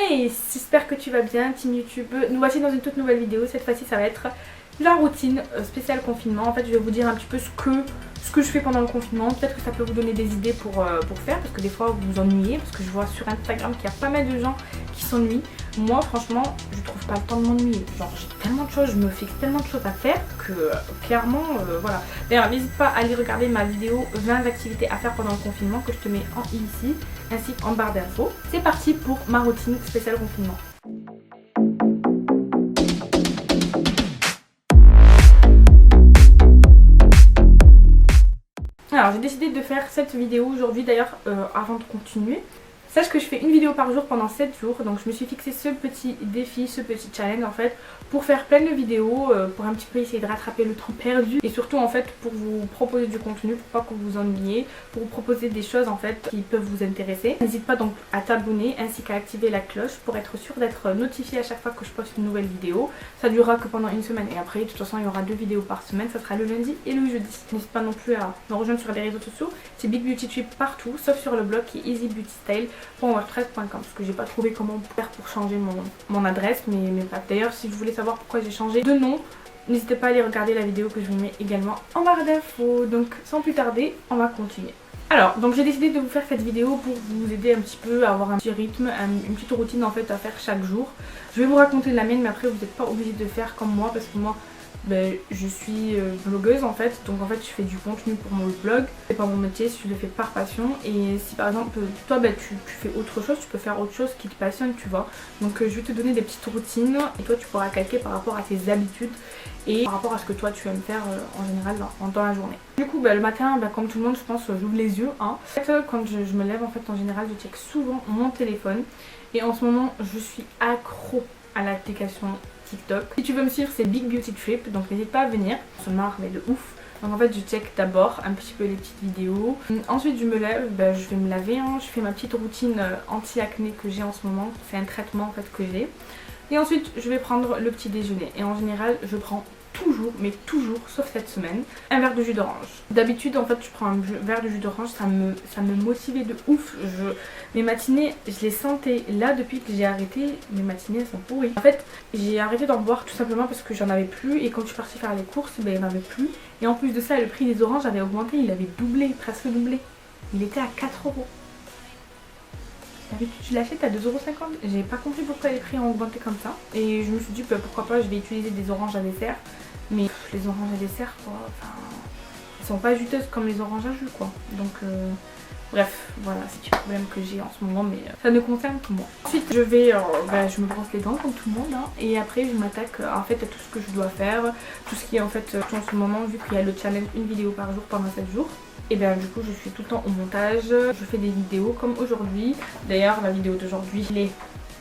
Hey, j'espère que tu vas bien, team YouTube. Nous voici dans une toute nouvelle vidéo. Cette fois-ci, ça va être la routine spéciale confinement. En fait, je vais vous dire un petit peu ce que je fais pendant le confinement. Peut-être que ça peut vous donner des idées pour faire, parce que des fois vous vous ennuyez, parce que je vois sur Instagram qu'il y a pas mal de gens qui s'ennuient. Moi, franchement, je trouve pas le temps de m'ennuyer. Genre, j'ai tellement de choses, je me fixe tellement de choses à faire que clairement, voilà. D'ailleurs, n'hésite pas à aller regarder ma vidéo 20 activités à faire pendant le confinement que je te mets en i ici, ainsi qu'en barre d'infos. C'est parti pour ma routine spéciale confinement. Alors j'ai décidé de faire cette vidéo aujourd'hui d'ailleurs avant de continuer. Sache que je fais une vidéo par jour pendant 7 jours, donc je me suis fixé ce petit défi, ce petit challenge en fait pour faire plein de vidéos, pour un petit peu essayer de rattraper le temps perdu et surtout en fait pour vous proposer du contenu, pour pas que vous vous ennuyiez, pour vous proposer des choses en fait qui peuvent vous intéresser. N'hésite pas donc à t'abonner ainsi qu'à activer la cloche pour être sûr d'être notifié à chaque fois que je poste une nouvelle vidéo. Ça durera que pendant une semaine et après de toute façon il y aura 2 vidéos par semaine, ça sera le lundi et le jeudi. N'hésite pas non plus à me rejoindre sur les réseaux sociaux, c'est Big Beauty Trip partout sauf sur le blog qui est easybeautystyle.wordpress.com parce que j'ai pas trouvé comment faire pour changer mon adresse, mais bref. D'ailleurs si vous voulez savoir pourquoi j'ai changé de nom, n'hésitez pas à aller regarder la vidéo que je vous mets également en barre d'infos. Donc sans plus tarder, on va continuer. Alors, donc j'ai décidé de vous faire cette vidéo pour vous aider un petit peu à avoir un petit rythme, une petite routine en fait à faire chaque jour. Je vais vous raconter la mienne, mais après vous n'êtes pas obligé de faire comme moi parce que moi je suis blogueuse en fait, donc en fait je fais du contenu pour mon blog, c'est pas mon métier, je le fais par passion. Et si par exemple toi tu fais autre chose, tu peux faire autre chose qui te passionne, tu vois. Donc je vais te donner des petites routines et toi tu pourras calquer par rapport à tes habitudes et par rapport à ce que toi tu aimes faire en général dans la journée. Du coup le matin, comme tout le monde je pense, j'ouvre les yeux hein. En fait, quand je me lève en fait en général je check souvent mon téléphone et en ce moment je suis accro à l'application TikTok. Si tu veux me suivre, c'est Big Beauty Trip, donc n'hésite pas à venir. On se marre mais de ouf. Donc en fait je check d'abord un petit peu les petites vidéos. Ensuite je me lève, je vais me laver, hein. Je fais ma petite routine anti-acné que j'ai en ce moment. C'est un traitement en fait que j'ai. Et ensuite je vais prendre le petit déjeuner. Et en général je prends toujours, mais toujours, sauf cette semaine, un verre de jus d'orange. D'habitude en fait je prends un verre de jus d'orange, ça me motivait de ouf. Mes matinées, je les sentais. Là depuis que j'ai arrêté, mes matinées elles sont pourries. En fait j'ai arrêté d'en boire tout simplement parce que j'en avais plus. Et quand je suis partie faire les courses, il n'y en avait plus. Et en plus de ça le prix des oranges avait augmenté, il avait doublé, presque doublé. Il était à 4 €. D'habitude tu l'achètes à 2,50 €. J'ai pas compris pourquoi les prix ont augmenté comme ça. Et je me suis dit pourquoi pas, je vais utiliser des oranges à dessert. Mais les oranges à dessert quoi, enfin, elles sont pas juteuses comme les oranges à jus quoi. Donc bref, voilà, c'est un problème que j'ai en ce moment, mais ça ne concerne que moi. Ensuite je vais, je me brosse les dents comme tout le monde hein, et après je m'attaque en fait à tout ce que je dois faire. Tout ce qui est en fait en ce moment, vu qu'il y a le challenge une vidéo par jour pendant 7 jours. Et bien du coup je suis tout le temps au montage, je fais des vidéos comme aujourd'hui. D'ailleurs la vidéo d'aujourd'hui il est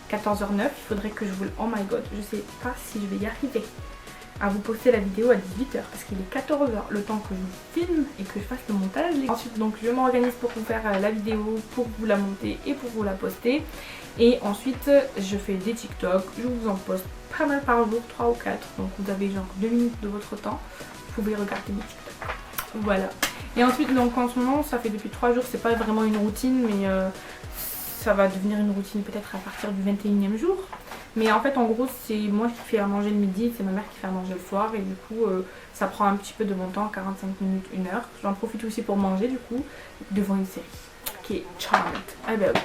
14h09, il faudrait que je vous... Oh my god, je sais pas si je vais y arriver à vous poster la vidéo à 18h parce qu'il est 14h, le temps que je filme et que je fasse le montage. Ensuite donc je m'organise pour vous faire la vidéo, pour vous la monter et pour vous la poster. Et ensuite je fais des TikTok, je vous en poste pas mal par jour, 3 ou 4. Donc vous avez genre 2 minutes de votre temps, vous pouvez regarder mes TikTok. Voilà. Et ensuite donc en ce moment ça fait depuis 3 jours, c'est pas vraiment une routine mais ça va devenir une routine peut-être à partir du 21e jour. Mais en fait en gros c'est moi qui fais à manger le midi, c'est ma mère qui fait à manger le soir. Et du coup ça prend un petit peu de mon temps, 45 minutes, 1 heure. J'en profite aussi pour manger du coup devant une série qui est Charmed.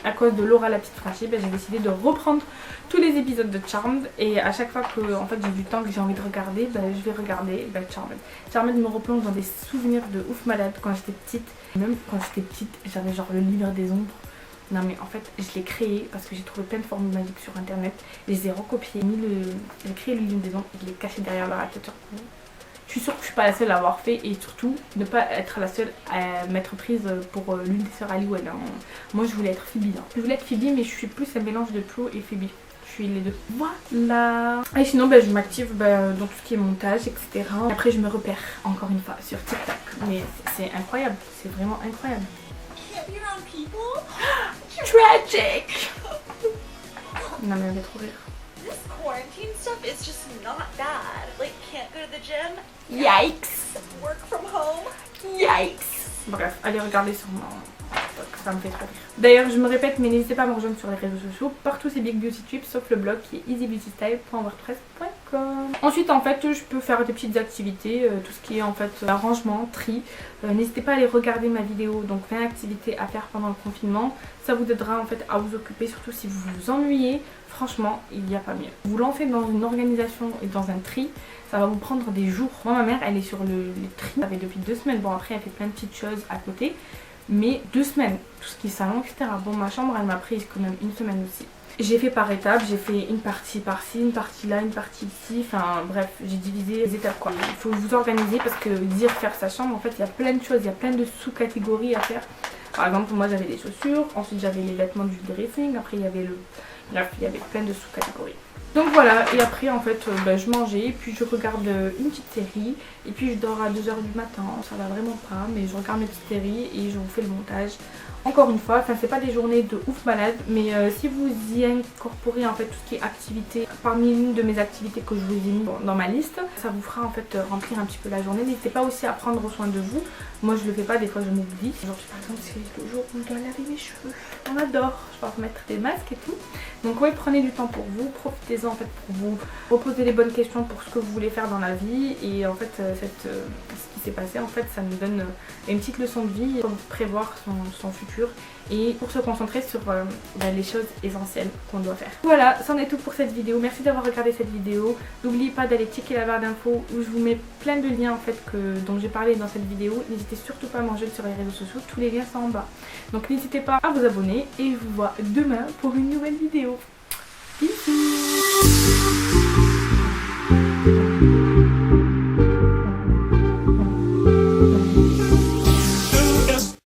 À cause de Laura la petite franchie, j'ai décidé de reprendre tous les épisodes de Charmed. Et à chaque fois que en fait j'ai du temps que j'ai envie de regarder, je vais regarder Charmed. Charmed me replonge dans des souvenirs de ouf malade quand j'étais petite. Même quand j'étais petite j'avais genre le livre des ombres. Non mais en fait je l'ai créé parce que j'ai trouvé plein de formules magiques sur internet. Et je les ai recopiées, j'ai créé le livre des ombres et je l'ai caché derrière l'ordinateur. Je suis sûre que je suis pas la seule à l'avoir fait et surtout ne pas être la seule à m'être prise pour l'une des sœurs Halliwell. Hein. Moi je voulais être Phoebe. Hein. Je voulais être Phoebe mais je suis plus un mélange de Chloe et Phoebe. Je suis les deux. Voilà. Et sinon je m'active dans tout ce qui est montage etc. Après je me repère encore une fois sur TikTok. Mais c'est incroyable, c'est vraiment incroyable. Tragic. Non mais elle va trop rire. This quarantine stuff is just not bad. Like, can't go to the gym. Yikes. Work from home. Yikes. Bref, allez regarder sur mon TikTok. Ça me fait trop rire. D'ailleurs, je me répète, mais n'hésitez pas à me rejoindre sur les réseaux sociaux. Partout c'est Big Beauty Tips, sauf le blog qui est easybeautystyle.wordpress.com. Ensuite, en fait, je peux faire des petites activités, tout ce qui est en fait arrangement, tri. N'hésitez pas à aller regarder ma vidéo, donc 20 activités à faire pendant le confinement. Ça vous aidera en fait à vous occuper, surtout si vous vous ennuyez. Franchement, il n'y a pas mieux. Vous lancez dans une organisation et dans un tri, ça va vous prendre des jours. Moi, ma mère, elle est sur le tri. Ça fait depuis 2 semaines. Bon, après, elle fait plein de petites choses à côté. Mais 2 semaines, tout ce qui est salon, etc. Bon, ma chambre, elle m'a pris quand même 1 semaine aussi. J'ai fait par étapes, j'ai fait une partie par-ci, une partie là, une partie ici. Enfin, bref, j'ai divisé les étapes quoi. Il faut vous organiser parce que dire faire sa chambre, en fait, il y a plein de choses, il y a plein de sous-catégories à faire. Par exemple, moi, j'avais les chaussures, ensuite, j'avais les vêtements du dressing, après, il y avait le... Bref, il y avait plein de sous-catégories. Donc voilà, et après en fait je mangeais, puis je regarde une petite série, et puis je dors à 2 h du matin, ça va vraiment pas, mais je regarde mes petites séries et je vous fais le montage. Encore une fois, enfin c'est pas des journées de ouf malade, mais si vous y incorporez en fait tout ce qui est activité, parmi l'une de mes activités que je vous ai mis dans ma liste, ça vous fera en fait remplir un petit peu la journée. N'hésitez pas aussi à prendre soin de vous. Moi je le fais pas, des fois je m'oublie. Genre par exemple c'est le jour où je dois laver mes cheveux, on adore, je dois remettre des masques et tout. Donc ouais, prenez du temps pour vous, profitez-en en fait pour vous reposer les bonnes questions pour ce que vous voulez faire dans la vie. Et en fait ce qui s'est passé en fait ça nous donne une petite leçon de vie pour prévoir son futur et pour se concentrer sur les choses essentielles qu'on doit faire. Voilà, c'en est tout pour cette vidéo. Merci d'avoir regardé cette vidéo. N'oubliez pas d'aller checker la barre d'infos où je vous mets plein de liens en fait dont j'ai parlé dans cette vidéo. N'hésitez surtout pas à me rejoindre sur les réseaux sociaux, tous les liens sont en bas. Donc n'hésitez pas à vous abonner et je vous vois demain pour une nouvelle vidéo. Bisous.